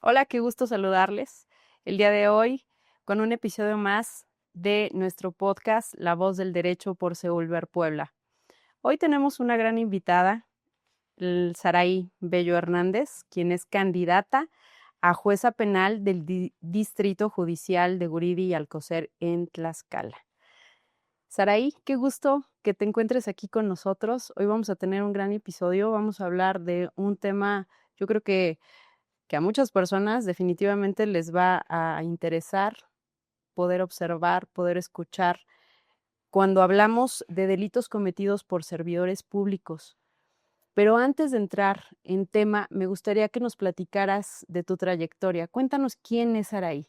Hola, qué gusto saludarles el día de hoy con un episodio más de nuestro podcast La Voz del Derecho por Seúl Puebla. Hoy tenemos una gran invitada, Saraí Bello Hernández, quien es candidata a jueza penal del Distrito Judicial de Guridi y Alcocer en Tlaxcala. Saraí, qué gusto que te encuentres aquí con nosotros. Hoy vamos a tener un gran episodio, vamos a hablar de un tema, yo creo que a muchas personas definitivamente les va a interesar poder observar, poder escuchar cuando hablamos de delitos cometidos por servidores públicos. Pero antes de entrar en tema, me gustaría que nos platicaras de tu trayectoria. Cuéntanos quién es Araí.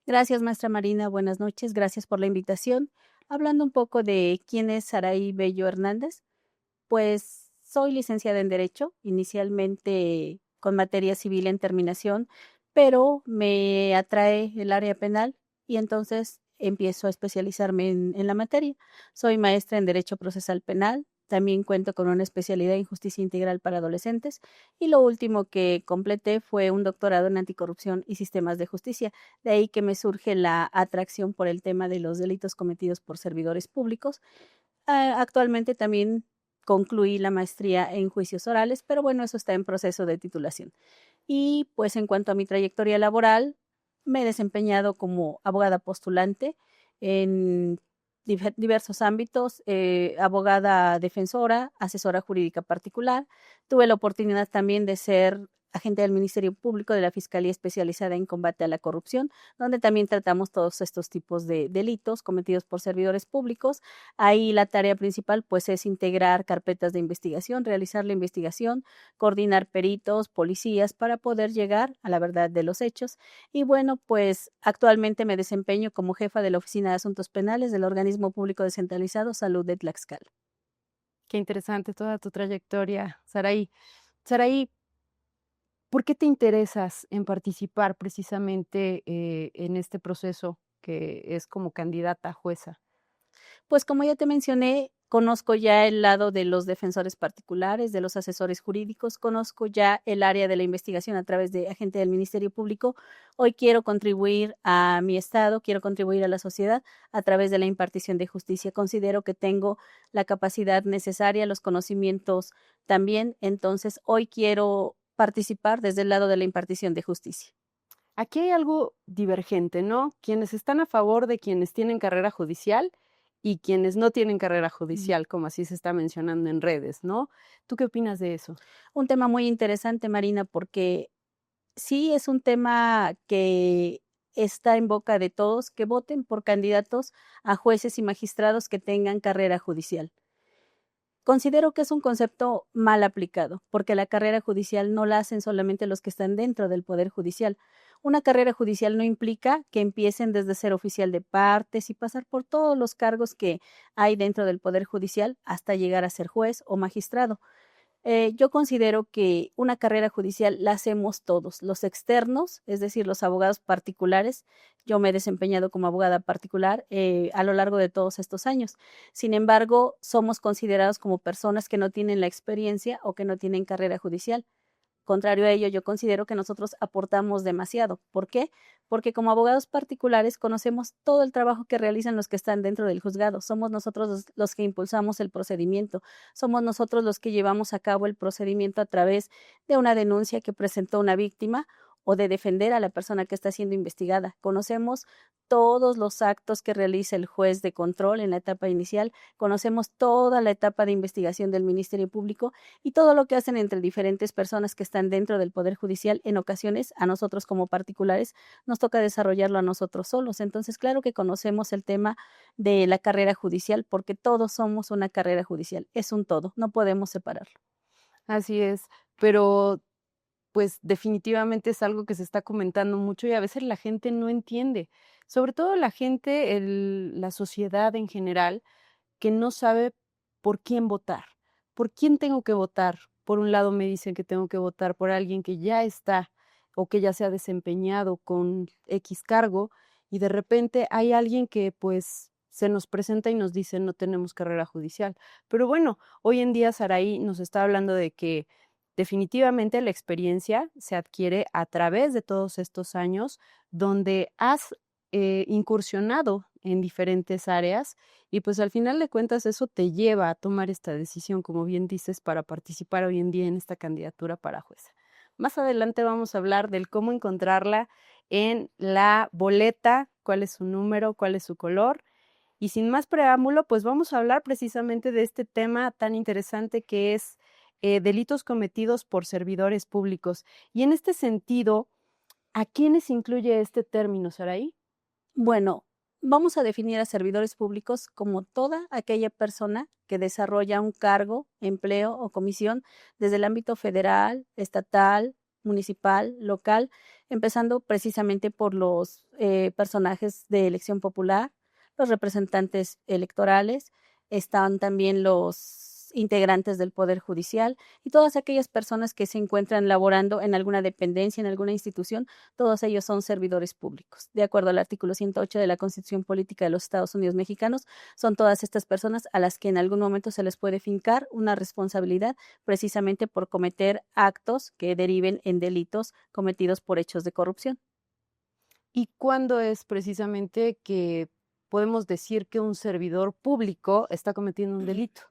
Gracias, maestra Marina. Buenas noches. Gracias por la invitación. Hablando un poco de quién es Saraí Bello Hernández, pues soy licenciada en Derecho, inicialmente con materia civil en terminación, pero me atrae el área penal y entonces empiezo a especializarme en la materia. Soy maestra en Derecho Procesal Penal, también cuento con una especialidad en Justicia Integral para Adolescentes y lo último que completé fue un doctorado en Anticorrupción y Sistemas de Justicia. De ahí que me surge la atracción por el tema de los delitos cometidos por servidores públicos. Actualmente también concluí la maestría en juicios orales, pero bueno, eso está en proceso de titulación. Y pues en cuanto a mi trayectoria laboral, me he desempeñado como abogada postulante en diversos ámbitos, abogada defensora, asesora jurídica particular. Tuve la oportunidad también de ser agente del Ministerio Público de la Fiscalía Especializada en Combate a la Corrupción, donde también tratamos todos estos tipos de delitos cometidos por servidores públicos. Ahí la tarea principal pues es integrar carpetas de investigación, realizar la investigación, coordinar peritos, policías para poder llegar a la verdad de los hechos. Y bueno, pues actualmente me desempeño como jefa de la Oficina de Asuntos Penales del Organismo Público Descentralizado Salud de Tlaxcala. Qué interesante toda tu trayectoria, Saraí. Saraí, ¿por qué te interesas en participar precisamente en este proceso que es como candidata a jueza? Pues como ya te mencioné, conozco ya el lado de los defensores particulares, de los asesores jurídicos, conozco ya el área de la investigación a través de agente del Ministerio Público. Hoy quiero contribuir a mi estado, quiero contribuir a la sociedad a través de la impartición de justicia. Considero que tengo la capacidad necesaria, los conocimientos también, entonces hoy quiero participar desde el lado de la impartición de justicia. Aquí hay algo divergente, ¿no? Quienes están a favor de quienes tienen carrera judicial y quienes no tienen carrera judicial, como así se está mencionando en redes, ¿no? ¿Tú qué opinas de eso? Un tema muy interesante, Marina, porque sí es un tema que está en boca de todos, que voten por candidatos a jueces y magistrados que tengan carrera judicial. Considero que es un concepto mal aplicado, porque la carrera judicial no la hacen solamente los que están dentro del Poder Judicial. Una carrera judicial no implica que empiecen desde ser oficial de partes y pasar por todos los cargos que hay dentro del Poder Judicial hasta llegar a ser juez o magistrado. Yo considero que una carrera judicial la hacemos todos, los externos, es decir, los abogados particulares. Yo me he desempeñado como abogada particular a lo largo de todos estos años. Sin embargo, somos considerados como personas que no tienen la experiencia o que no tienen carrera judicial. Contrario a ello, yo considero que nosotros aportamos demasiado. ¿Por qué? Porque como abogados particulares conocemos todo el trabajo que realizan los que están dentro del juzgado. Somos nosotros los que impulsamos el procedimiento. Somos nosotros los que llevamos a cabo el procedimiento a través de una denuncia que presentó una víctima o de defender a la persona que está siendo investigada. Conocemos todos los actos que realiza el juez de control en la etapa inicial, conocemos toda la etapa de investigación del Ministerio Público y todo lo que hacen entre diferentes personas que están dentro del Poder Judicial. En ocasiones, a nosotros como particulares, nos toca desarrollarlo a nosotros solos. Entonces, claro que conocemos el tema de la carrera judicial porque todos somos una carrera judicial. Es un todo, no podemos separarlo. Así es, pero pues definitivamente es algo que se está comentando mucho y a veces la gente no entiende, sobre todo la gente, la sociedad en general, que no sabe por quién votar, por quién tengo que votar. Por un lado me dicen que tengo que votar por alguien que ya está o que ya se ha desempeñado con X cargo y de repente hay alguien que pues se nos presenta y nos dice no tenemos carrera judicial. Pero bueno, hoy en día Saraí nos está hablando de que definitivamente la experiencia se adquiere a través de todos estos años donde has incursionado en diferentes áreas y pues al final de cuentas eso te lleva a tomar esta decisión, como bien dices, para participar hoy en día en esta candidatura para jueza. Más adelante vamos a hablar del cómo encontrarla en la boleta, cuál es su número, cuál es su color. Y sin más preámbulo, pues vamos a hablar precisamente de este tema tan interesante que es delitos cometidos por servidores públicos. Y en este sentido, ¿a quiénes incluye este término, Saraí? Bueno, vamos a definir a servidores públicos como toda aquella persona que desarrolla un cargo, empleo o comisión desde el ámbito federal, estatal, municipal, local, empezando precisamente por los personajes de elección popular, los representantes electorales, están también los integrantes del Poder Judicial y todas aquellas personas que se encuentran laborando en alguna dependencia, en alguna institución, todos ellos son servidores públicos. De acuerdo al artículo 108 de la Constitución Política de los Estados Unidos Mexicanos, son todas estas personas a las que en algún momento se les puede fincar una responsabilidad precisamente por cometer actos que deriven en delitos cometidos por hechos de corrupción. ¿Y cuándo es precisamente que podemos decir que un servidor público está cometiendo un delito?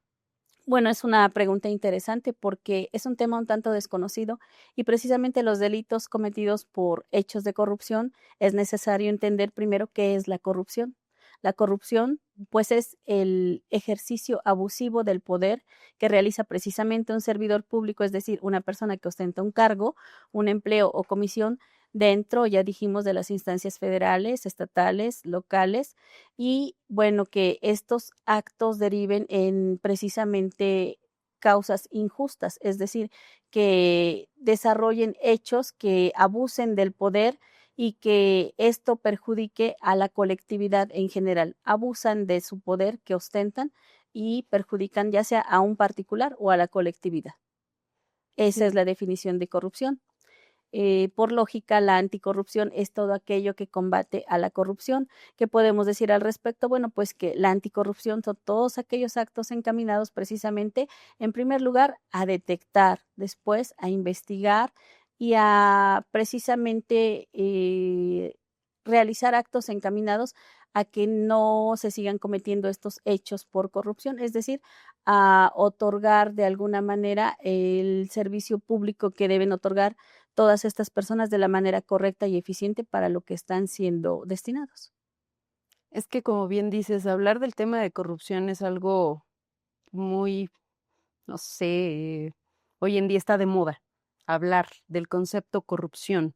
Bueno, es una pregunta interesante porque es un tema un tanto desconocido y precisamente los delitos cometidos por hechos de corrupción es necesario entender primero qué es la corrupción. La corrupción, pues, es el ejercicio abusivo del poder que realiza precisamente un servidor público, es decir, una persona que ostenta un cargo, un empleo o comisión dentro, ya dijimos, de las instancias federales, estatales, locales, y bueno, que estos actos deriven en precisamente causas injustas, es decir, que desarrollen hechos que abusen del poder y que esto perjudique a la colectividad en general. Abusan de su poder que ostentan y perjudican ya sea a un particular o a la colectividad. Esa es Sí. la definición de corrupción. Por lógica, la anticorrupción es todo aquello que combate a la corrupción. ¿Qué podemos decir al respecto? Bueno, pues que la anticorrupción son todos aquellos actos encaminados precisamente, en primer lugar, a detectar, después a investigar y a precisamente realizar actos encaminados a que no se sigan cometiendo estos hechos por corrupción, es decir, a otorgar de alguna manera el servicio público que deben otorgar todas estas personas de la manera correcta y eficiente para lo que están siendo destinados. Es que como bien dices, hablar del tema de corrupción es algo muy, no sé, hoy en día está de moda hablar del concepto corrupción.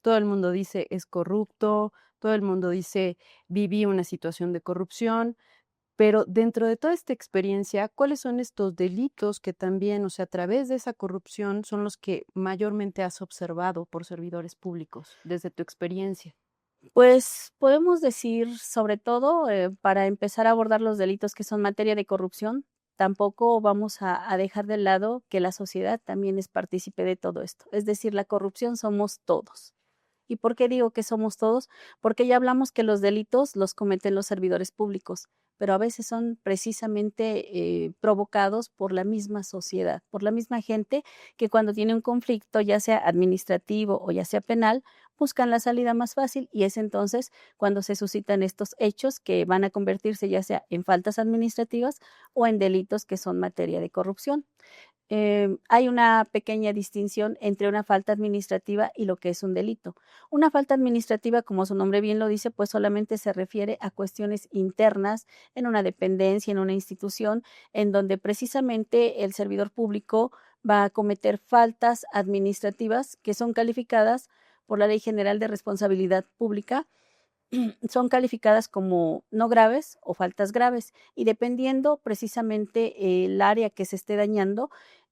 Todo el mundo dice es corrupto, todo el mundo dice viví una situación de corrupción, pero dentro de toda esta experiencia, ¿cuáles son estos delitos que también, o sea, a través de esa corrupción son los que mayormente has observado por servidores públicos desde tu experiencia? Pues podemos decir, sobre todo, para empezar a abordar los delitos que son materia de corrupción, tampoco vamos a dejar de lado que la sociedad también es partícipe de todo esto. Es decir, la corrupción somos todos. ¿Y por qué digo que somos todos? Porque ya hablamos que los delitos los cometen los servidores públicos, pero a veces son precisamente provocados por la misma sociedad, por la misma gente que cuando tiene un conflicto, ya sea administrativo o ya sea penal, buscan la salida más fácil y es entonces cuando se suscitan estos hechos que van a convertirse ya sea en faltas administrativas o en delitos que son materia de corrupción. Hay una pequeña distinción entre una falta administrativa y lo que es un delito. Una falta administrativa, como su nombre bien lo dice, pues solamente se refiere a cuestiones internas en una dependencia, en una institución, en donde precisamente el servidor público va a cometer faltas administrativas que son calificadas por la Ley General de Responsabilidad Pública, son calificadas como no graves o faltas graves y dependiendo precisamente el área que se esté dañando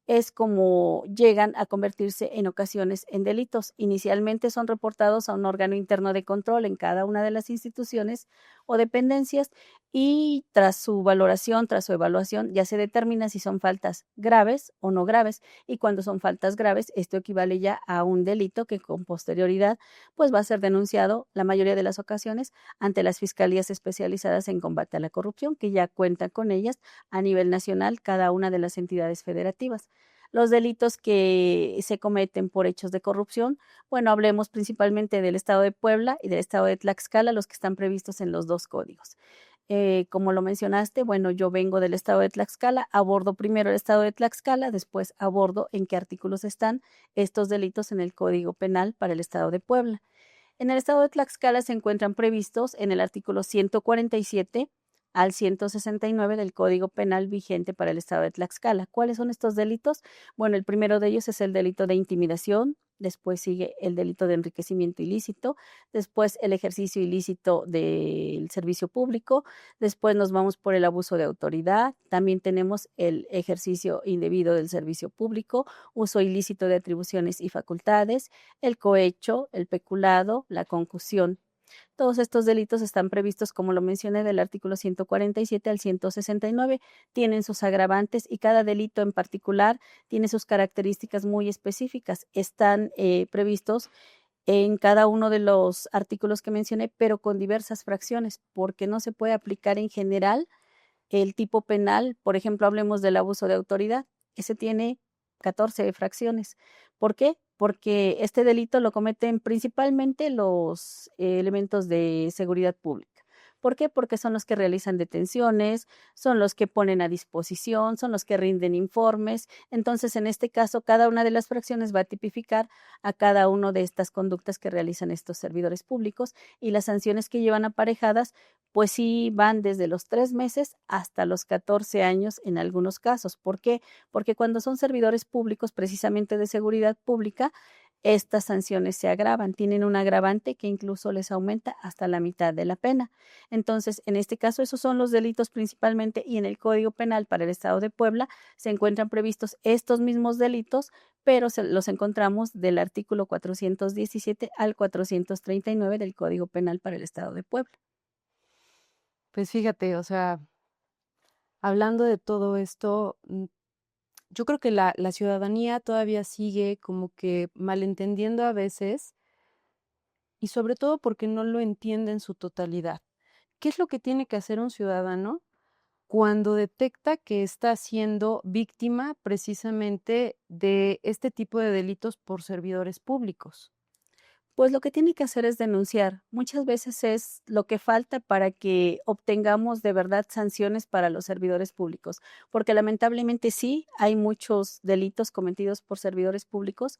es como llegan a convertirse en ocasiones en delitos. Inicialmente son reportados a un órgano interno de control en cada una de las instituciones o dependencias y tras su valoración, tras su evaluación, ya se determina si son faltas graves o no graves y cuando son faltas graves, esto equivale ya a un delito que con posterioridad pues va a ser denunciado la mayoría de las ocasiones ante las fiscalías especializadas en combate a la corrupción, que ya cuentan con ellas a nivel nacional cada una de las entidades federativas. Los delitos que se cometen por hechos de corrupción, bueno, hablemos principalmente del Estado de Puebla y del Estado de Tlaxcala, los que están previstos en los dos códigos. Como lo mencionaste, bueno, yo vengo del Estado de Tlaxcala, abordo primero el Estado de Tlaxcala, después abordo en qué artículos están estos delitos en el Código Penal para el Estado de Puebla. En el Estado de Tlaxcala se encuentran previstos en el artículo 147 al 169 del Código Penal vigente para el Estado de Tlaxcala. ¿Cuáles son estos delitos? Bueno, el primero de ellos es el delito de intimidación, después sigue el delito de enriquecimiento ilícito, después el ejercicio ilícito del servicio público, después nos vamos por el abuso de autoridad, también tenemos el ejercicio indebido del servicio público, uso ilícito de atribuciones y facultades, el cohecho, el peculado, la concusión. Todos estos delitos están previstos, como lo mencioné, del artículo 147 al 169. Tienen sus agravantes y cada delito en particular tiene sus características muy específicas. Están previstos en cada uno de los artículos que mencioné, pero con diversas fracciones, porque no se puede aplicar en general el tipo penal. Por ejemplo, hablemos del abuso de autoridad. Ese tiene 14 fracciones. ¿Por qué? Porque este delito lo cometen principalmente los elementos de seguridad pública. ¿Por qué? Porque son los que realizan detenciones, son los que ponen a disposición, son los que rinden informes. Entonces, en este caso, cada una de las fracciones va a tipificar a cada una de estas conductas que realizan estos servidores públicos y las sanciones que llevan aparejadas, pues sí van desde los 3 meses hasta los 14 años en algunos casos. ¿Por qué? Porque cuando son servidores públicos, precisamente de seguridad pública, estas sanciones se agravan, tienen un agravante que incluso les aumenta hasta la mitad de la pena. Entonces, en este caso, esos son los delitos principalmente y en el Código Penal para el Estado de Puebla se encuentran previstos estos mismos delitos, pero los encontramos del artículo 417 al 439 del Código Penal para el Estado de Puebla. Pues fíjate, o sea, hablando de todo esto, yo creo que la ciudadanía todavía sigue como que malentendiendo a veces y sobre todo porque no lo entiende en su totalidad. ¿Qué es lo que tiene que hacer un ciudadano cuando detecta que está siendo víctima precisamente de este tipo de delitos por servidores públicos? Pues lo que tiene que hacer es denunciar. Muchas veces es lo que falta para que obtengamos de verdad sanciones para los servidores públicos, porque lamentablemente sí hay muchos delitos cometidos por servidores públicos,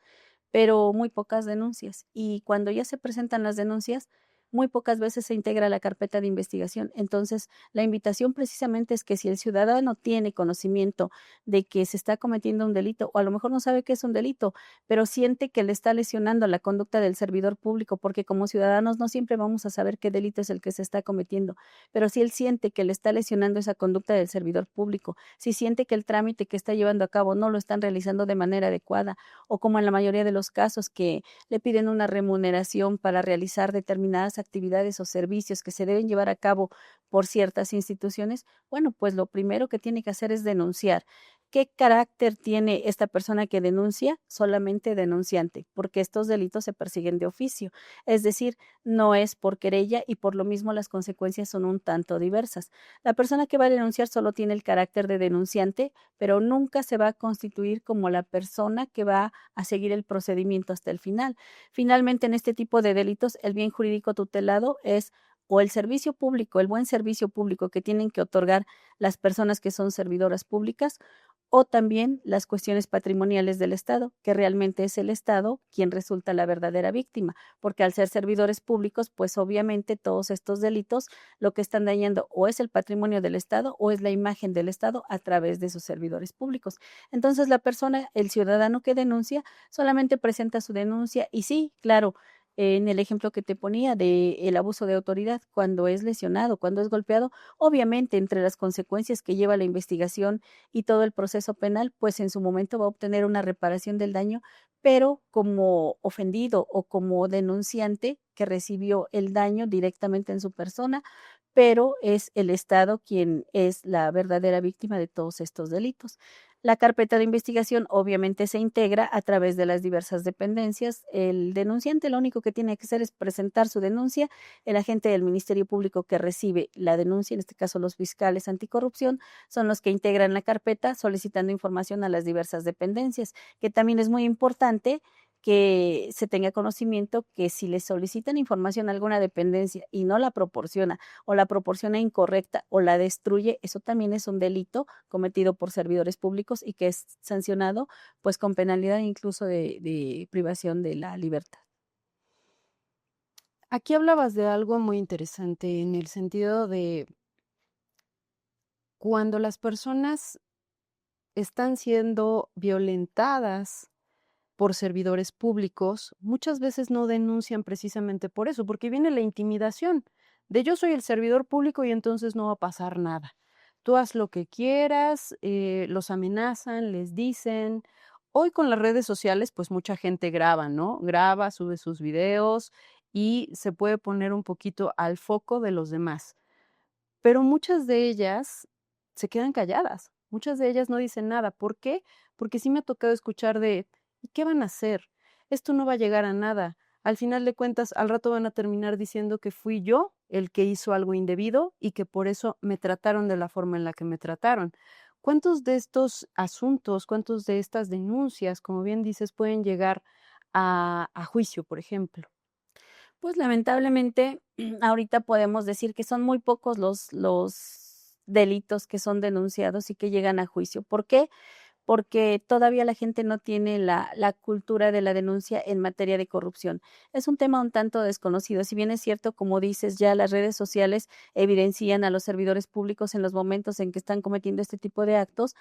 pero muy pocas denuncias. Y cuando ya se presentan las denuncias, muy pocas veces se integra la carpeta de investigación. Entonces, la invitación precisamente es que si el ciudadano tiene conocimiento de que se está cometiendo un delito, o a lo mejor no sabe que es un delito, pero siente que le está lesionando la conducta del servidor público, porque como ciudadanos no siempre vamos a saber qué delito es el que se está cometiendo, pero si él siente que le está lesionando esa conducta del servidor público, si siente que el trámite que está llevando a cabo no lo están realizando de manera adecuada, o como en la mayoría de los casos que le piden una remuneración para realizar determinadas actividades o servicios que se deben llevar a cabo por ciertas instituciones, bueno, pues lo primero que tiene que hacer es denunciar. ¿Qué carácter tiene esta persona que denuncia? Solamente denunciante, porque estos delitos se persiguen de oficio, es decir, no es por querella y por lo mismo las consecuencias son un tanto diversas. La persona que va a denunciar solo tiene el carácter de denunciante, pero nunca se va a constituir como la persona que va a seguir el procedimiento hasta el final. Finalmente, en este tipo de delitos, el bien jurídico tutelado es o el servicio público, el buen servicio público que tienen que otorgar las personas que son servidoras públicas, o también las cuestiones patrimoniales del Estado, que realmente es el Estado quien resulta la verdadera víctima, porque al ser servidores públicos, pues obviamente todos estos delitos lo que están dañando o es el patrimonio del Estado o es la imagen del Estado a través de sus servidores públicos. Entonces la persona, el ciudadano que denuncia, solamente presenta su denuncia y sí, claro, en el ejemplo que te ponía de el abuso de autoridad, cuando es lesionado, cuando es golpeado, obviamente entre las consecuencias que lleva la investigación y todo el proceso penal, pues en su momento va a obtener una reparación del daño, pero como ofendido o como denunciante que recibió el daño directamente en su persona, pero es el Estado quien es la verdadera víctima de todos estos delitos. La carpeta de investigación obviamente se integra a través de las diversas dependencias. El denunciante lo único que tiene que hacer es presentar su denuncia. El agente del Ministerio Público que recibe la denuncia, en este caso los fiscales anticorrupción, son los que integran la carpeta solicitando información a las diversas dependencias, que también es muy importante que se tenga conocimiento que si le solicitan información a alguna dependencia y no la proporciona o la proporciona incorrecta o la destruye, eso también es un delito cometido por servidores públicos y que es sancionado pues con penalidad incluso de privación de la libertad. Aquí hablabas de algo muy interesante en el sentido de cuando las personas están siendo violentadas por servidores públicos, muchas veces no denuncian precisamente por eso, porque viene la intimidación de yo soy el servidor público y entonces no va a pasar nada. Tú haz lo que quieras, los amenazan, les dicen. Hoy con las redes sociales, pues mucha gente graba, ¿no? Graba, sube sus videos y se puede poner un poquito al foco de los demás. Pero muchas de ellas se quedan calladas, muchas de ellas no dicen nada, ¿por qué? Porque sí me ha tocado escuchar de, ¿y qué van a hacer? Esto no va a llegar a nada. Al final de cuentas, al rato van a terminar diciendo que fui yo el que hizo algo indebido y que por eso me trataron de la forma en la que me trataron. ¿Cuántos de estos asuntos, cuántos de estas denuncias, como bien dices, pueden llegar a juicio, por ejemplo? Pues lamentablemente, ahorita podemos decir que son muy pocos los delitos que son denunciados y que llegan a juicio. ¿Por qué? Porque todavía la gente no tiene la cultura de la denuncia en materia de corrupción. Es un tema un tanto desconocido. Si bien es cierto, como dices, ya las redes sociales evidencian a los servidores públicos en los momentos en que están cometiendo este tipo de actos,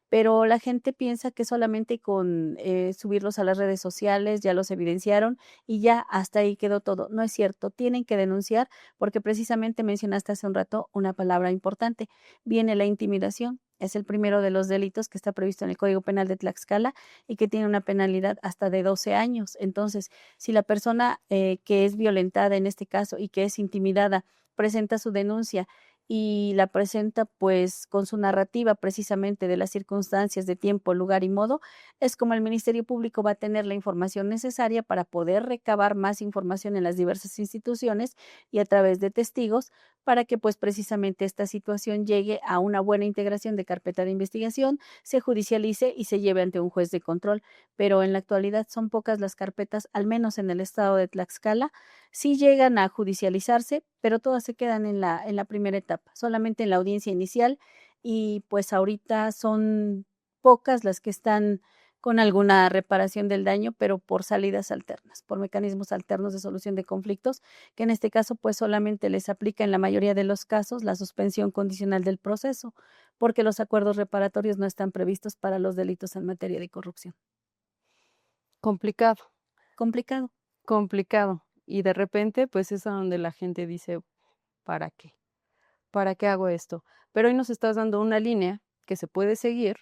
pero la gente piensa que solamente con subirlos a las redes sociales ya los evidenciaron y ya hasta ahí quedó todo. No es cierto, tienen que denunciar porque precisamente mencionaste hace un rato una palabra importante. Viene la intimidación. Es el primero de los delitos que está previsto en el Código Penal de Tlaxcala y que tiene una penalidad hasta de 12 años. Entonces, si la persona que es violentada en este caso y que es intimidada presenta su denuncia y la presenta pues con su narrativa precisamente de las circunstancias de tiempo, lugar y modo, es como el Ministerio Público va a tener la información necesaria para poder recabar más información en las diversas instituciones y a través de testigos para que pues precisamente esta situación llegue a una buena integración de carpeta de investigación, se judicialice y se lleve ante un juez de control. Pero en la actualidad son pocas las carpetas, al menos en el estado de Tlaxcala, sí llegan a judicializarse, pero todas se quedan en la primera etapa, solamente en la audiencia inicial y pues ahorita son pocas las que están con alguna reparación del daño, pero por salidas alternas, por mecanismos alternos de solución de conflictos, que en este caso pues solamente les aplica en la mayoría de los casos la suspensión condicional del proceso, porque los acuerdos reparatorios no están previstos para los delitos en materia de corrupción. Complicado, Complicado. complicado. Y de repente, pues es a donde la gente dice, ¿para qué? ¿Para qué hago esto? Pero hoy nos estás dando una línea que se puede seguir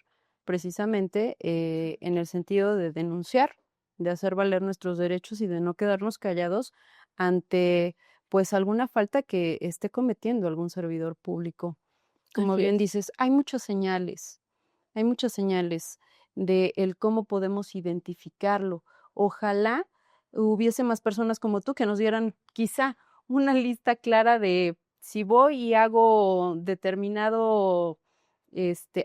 precisamente en el sentido de denunciar, de hacer valer nuestros derechos y de no quedarnos callados ante pues alguna falta que esté cometiendo algún servidor público. Como Así bien es. dices, hay muchas señales de el cómo podemos identificarlo. Ojalá hubiese más personas como tú que nos dieran quizá una lista clara de si voy y hago determinado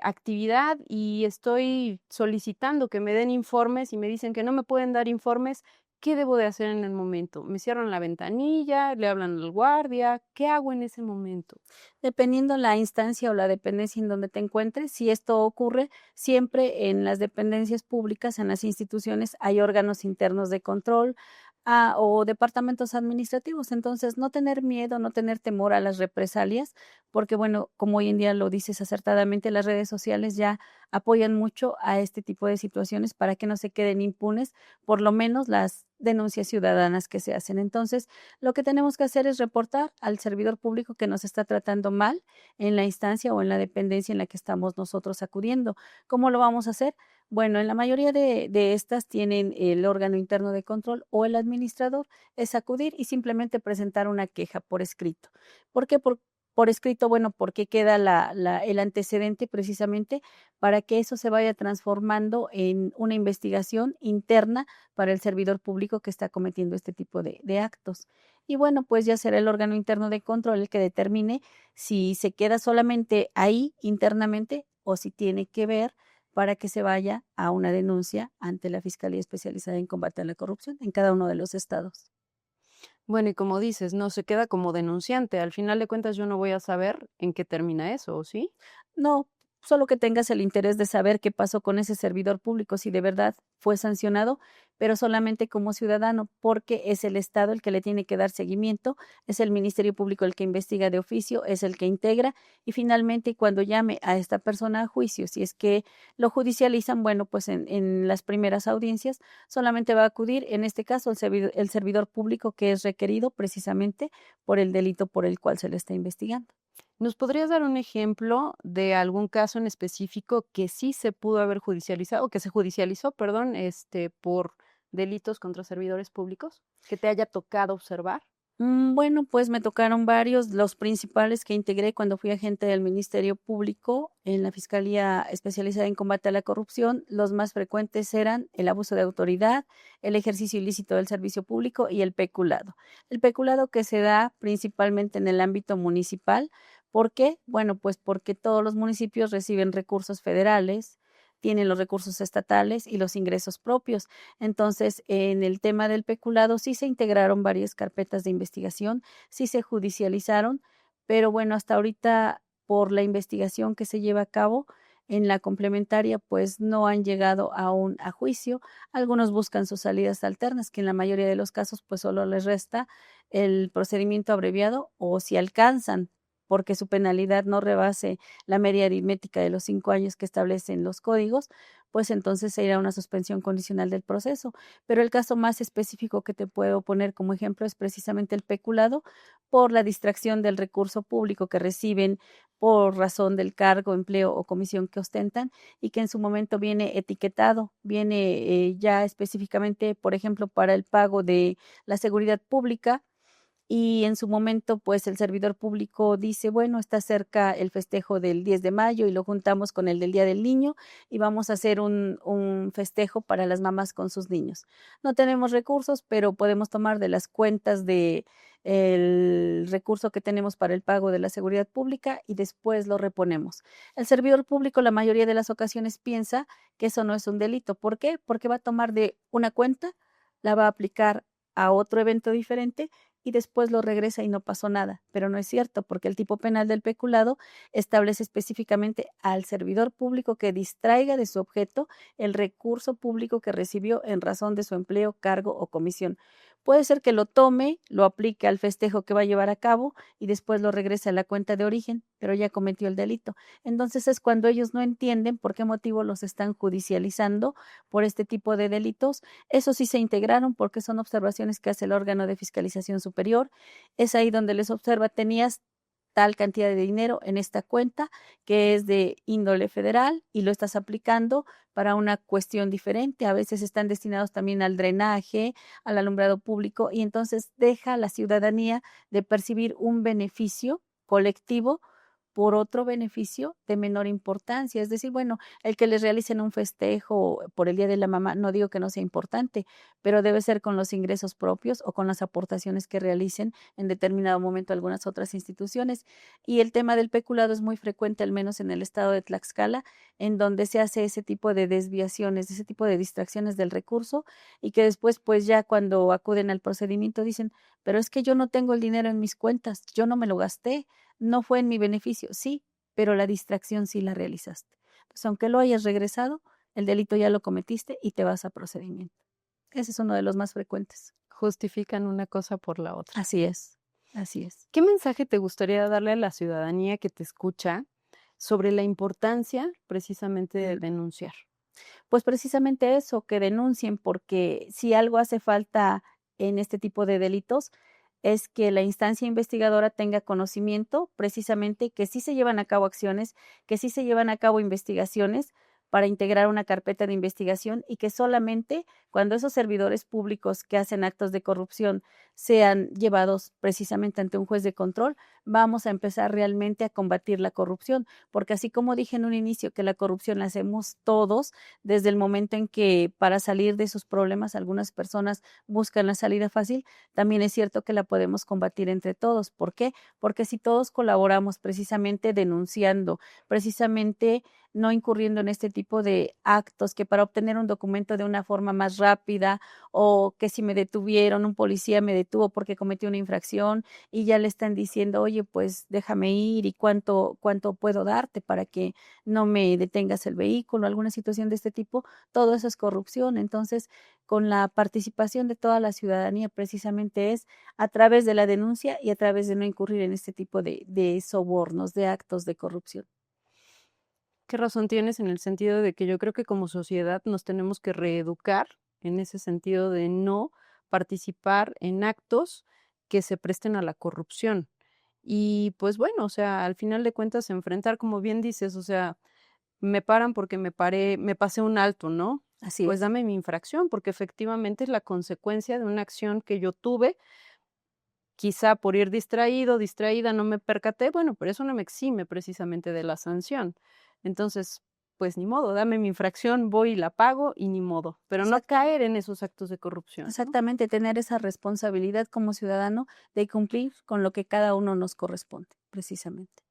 actividad y estoy solicitando que me den informes y me dicen que no me pueden dar informes, ¿qué debo de hacer en el momento? ¿Me cierran la ventanilla? ¿Le hablan al guardia? ¿Qué hago en ese momento? Dependiendo la instancia o la dependencia en donde te encuentres, si esto ocurre, siempre en las dependencias públicas, en las instituciones, hay órganos internos de control, o departamentos administrativos. Entonces, no tener miedo, no tener temor a las represalias, porque bueno, como hoy en día lo dices acertadamente, las redes sociales ya apoyan mucho a este tipo de situaciones para que no se queden impunes, por lo menos las denuncias ciudadanas que se hacen. Entonces, lo que tenemos que hacer es reportar al servidor público que nos está tratando mal en la instancia o en la dependencia en la que estamos nosotros acudiendo. ¿Cómo lo vamos a hacer? Bueno, en la mayoría de estas tienen el órgano interno de control o el administrador, es acudir y simplemente presentar una queja por escrito. ¿Por qué? por escrito, bueno, porque queda el antecedente precisamente para que eso se vaya transformando en una investigación interna para el servidor público que está cometiendo este tipo de actos. Y bueno, pues ya será el órgano interno de control el que determine si se queda solamente ahí internamente o si tiene que ver para que se vaya a una denuncia ante la Fiscalía Especializada en Combate a la Corrupción en cada uno de los estados. Bueno, y como dices, no se queda como denunciante. Al final de cuentas, yo no voy a saber en qué termina eso, ¿o sí? No, solo que tengas el interés de saber qué pasó con ese servidor público, si de verdad fue sancionado, pero solamente como ciudadano, porque es el Estado el que le tiene que dar seguimiento, es el Ministerio Público el que investiga de oficio, es el que integra y finalmente cuando llame a esta persona a juicio, si es que lo judicializan, bueno, pues en las primeras audiencias solamente va a acudir, en este caso, el servidor público que es requerido precisamente por el delito por el cual se le está investigando. ¿Nos podrías dar un ejemplo de algún caso en específico que sí se pudo haber judicializado, que se judicializó, perdón, por delitos contra servidores públicos, que te haya tocado observar? Bueno, pues me tocaron varios, los principales que integré cuando fui agente del Ministerio Público en la Fiscalía Especializada en Combate a la Corrupción. Los más frecuentes eran el abuso de autoridad, el ejercicio ilícito del servicio público y el peculado. El peculado que se da principalmente en el ámbito municipal. ¿Por qué? Bueno, pues porque todos los municipios reciben recursos federales, tienen los recursos estatales y los ingresos propios. Entonces, en el tema del peculado sí se integraron varias carpetas de investigación, sí se judicializaron, pero bueno, hasta ahorita por la investigación que se lleva a cabo en la complementaria, pues no han llegado aún a juicio. Algunos buscan sus salidas alternas, que en la mayoría de los casos pues solo les resta el procedimiento abreviado o si alcanzan porque su penalidad no rebase la media aritmética de los 5 años que establecen los códigos, pues entonces se irá a una suspensión condicional del proceso. Pero el caso más específico que te puedo poner como ejemplo es precisamente el peculado por la distracción del recurso público que reciben por razón del cargo, empleo o comisión que ostentan y que en su momento viene etiquetado, viene ya específicamente, por ejemplo, para el pago de la seguridad pública y en su momento, pues el servidor público dice, bueno, está cerca el festejo del 10 de mayo y lo juntamos con el del Día del Niño y vamos a hacer un festejo para las mamás con sus niños. No tenemos recursos, pero podemos tomar de las cuentas de el recurso que tenemos para el pago de la seguridad pública y después lo reponemos. El servidor público la mayoría de las ocasiones piensa que eso no es un delito. ¿Por qué? Porque va a tomar de una cuenta, la va a aplicar a otro evento diferente y después lo regresa y no pasó nada, pero no es cierto, porque el tipo penal del peculado establece específicamente al servidor público que distraiga de su objeto el recurso público que recibió en razón de su empleo, cargo o comisión. Puede ser que lo tome, lo aplique al festejo que va a llevar a cabo y después lo regrese a la cuenta de origen, pero ya cometió el delito. Entonces es cuando ellos no entienden por qué motivo los están judicializando por este tipo de delitos. Eso sí se integraron porque son observaciones que hace el órgano de fiscalización superior. Es ahí donde les observa, tenías tal cantidad de dinero en esta cuenta que es de índole federal y lo estás aplicando para una cuestión diferente. A veces están destinados también al drenaje, al alumbrado público y entonces deja a la ciudadanía de percibir un beneficio colectivo por otro beneficio de menor importancia. Es decir, bueno, el que les realicen un festejo por el Día de la Mamá, no digo que no sea importante, pero debe ser con los ingresos propios o con las aportaciones que realicen en determinado momento algunas otras instituciones. Y el tema del peculado es muy frecuente, al menos en el estado de Tlaxcala, en donde se hace ese tipo de desviaciones, ese tipo de distracciones del recurso y que después, pues ya cuando acuden al procedimiento dicen, pero es que yo no tengo el dinero en mis cuentas, yo no me lo gasté, no fue en mi beneficio, sí, pero la distracción sí la realizaste. Entonces, aunque lo hayas regresado, el delito ya lo cometiste y te vas a procedimiento. Ese es uno de los más frecuentes. Justifican una cosa por la otra. Así es, así es. ¿Qué mensaje te gustaría darle a la ciudadanía que te escucha sobre la importancia precisamente de denunciar? Pues precisamente eso, que denuncien, porque si algo hace falta en este tipo de delitos, es que la instancia investigadora tenga conocimiento, precisamente que sí se llevan a cabo acciones, que sí se llevan a cabo investigaciones para integrar una carpeta de investigación y que solamente cuando esos servidores públicos que hacen actos de corrupción sean llevados precisamente ante un juez de control, vamos a empezar realmente a combatir la corrupción, porque así como dije en un inicio que la corrupción la hacemos todos, desde el momento en que para salir de esos problemas algunas personas buscan la salida fácil, también es cierto que la podemos combatir entre todos. ¿Por qué? Porque si todos colaboramos precisamente denunciando, precisamente no incurriendo en este tipo de actos que para obtener un documento de una forma más rápida o que si me detuvieron, un policía me detuvo porque cometí una infracción y ya le están diciendo, oye, pues déjame ir y cuánto puedo darte para que no me detengas el vehículo, alguna situación de este tipo, todo eso es corrupción. Entonces, con la participación de toda la ciudadanía precisamente es a través de la denuncia y a través de no incurrir en este tipo de sobornos, de actos de corrupción. Qué razón tienes en el sentido de que yo creo que como sociedad nos tenemos que reeducar en ese sentido de no participar en actos que se presten a la corrupción. Y pues bueno, o sea, al final de cuentas enfrentar, como bien dices, o sea, me paran porque me pasé un alto, ¿no? Así Pues es. dame mi infracción, porque efectivamente es la consecuencia de una acción que yo tuve, quizá por ir distraído, distraída, no me percaté, bueno, pero eso no me exime precisamente de la sanción. Entonces, pues ni modo, dame mi infracción, voy y la pago y ni modo, pero no Exacto. caer en esos actos de corrupción, ¿no? Exactamente, tener esa responsabilidad como ciudadano de cumplir con lo que cada uno nos corresponde, precisamente.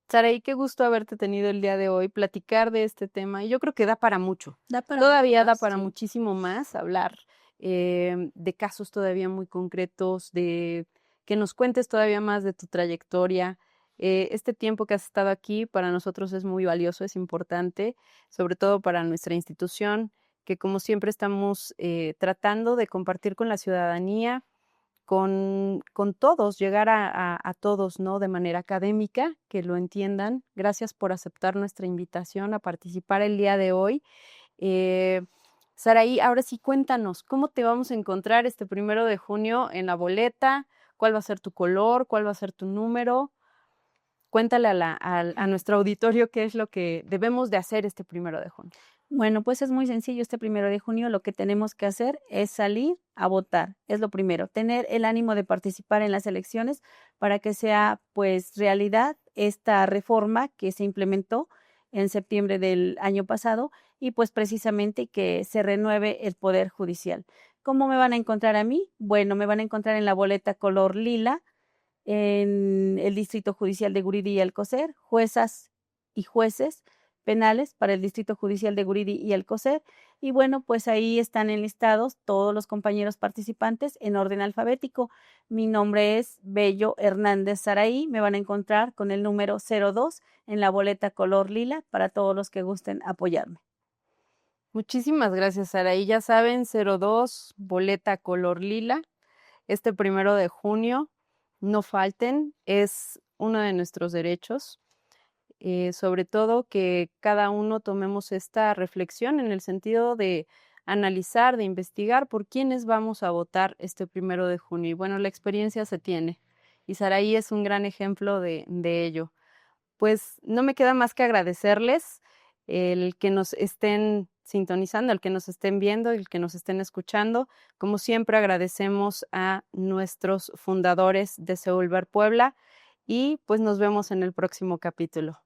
Saraí, qué gusto haberte tenido el día de hoy, platicar de este tema, y yo creo que da para mucho. Da para mucho Todavía da más, para sí. muchísimo más hablar, de casos todavía muy concretos, de que nos cuentes todavía más de tu trayectoria. Este tiempo que has estado aquí para nosotros es muy valioso, es importante, sobre todo para nuestra institución, que como siempre estamos, tratando de compartir con la ciudadanía, con todos, llegar a todos, ¿no? De manera académica, que lo entiendan. Gracias por aceptar nuestra invitación a participar el día de hoy. Eh, Saraí, ahora sí cuéntanos, ¿cómo te vamos a encontrar este 1 de junio en la boleta? ¿Cuál va a ser tu color? ¿Cuál va a ser tu número? Cuéntale a nuestro auditorio qué es lo que debemos de hacer este 1 de junio. Bueno, pues es muy sencillo. Este 1 de junio lo que tenemos que hacer es salir a votar, es lo primero, tener el ánimo de participar en las elecciones para que sea pues realidad esta reforma que se implementó en septiembre del año pasado y pues precisamente que se renueve el Poder Judicial. ¿Cómo me van a encontrar a mí? Bueno, me van a encontrar en la boleta color lila en el Distrito Judicial de Guridi y Alcocer, juezas y jueces penales para el Distrito Judicial de Guridi y Alcocer. Y bueno, pues ahí están enlistados todos los compañeros participantes en orden alfabético. Mi nombre es Bello Hernández Saraí. Me van a encontrar con el número 02 en la boleta color lila para todos los que gusten apoyarme. Muchísimas gracias, Saraí. Ya saben, 02, boleta color lila. Este 1 de junio, no falten, es uno de nuestros derechos. Sobre todo que cada uno tomemos esta reflexión en el sentido de analizar, de investigar por quiénes vamos a votar este 1 de junio. Y bueno, la experiencia se tiene. Y Saraí es un gran ejemplo de ello. Pues no me queda más que agradecerles el que nos estén sintonizando, el que nos estén viendo, el que nos estén escuchando. Como siempre, agradecemos a nuestros fundadores de Seúl Ver Puebla y pues nos vemos en el próximo capítulo.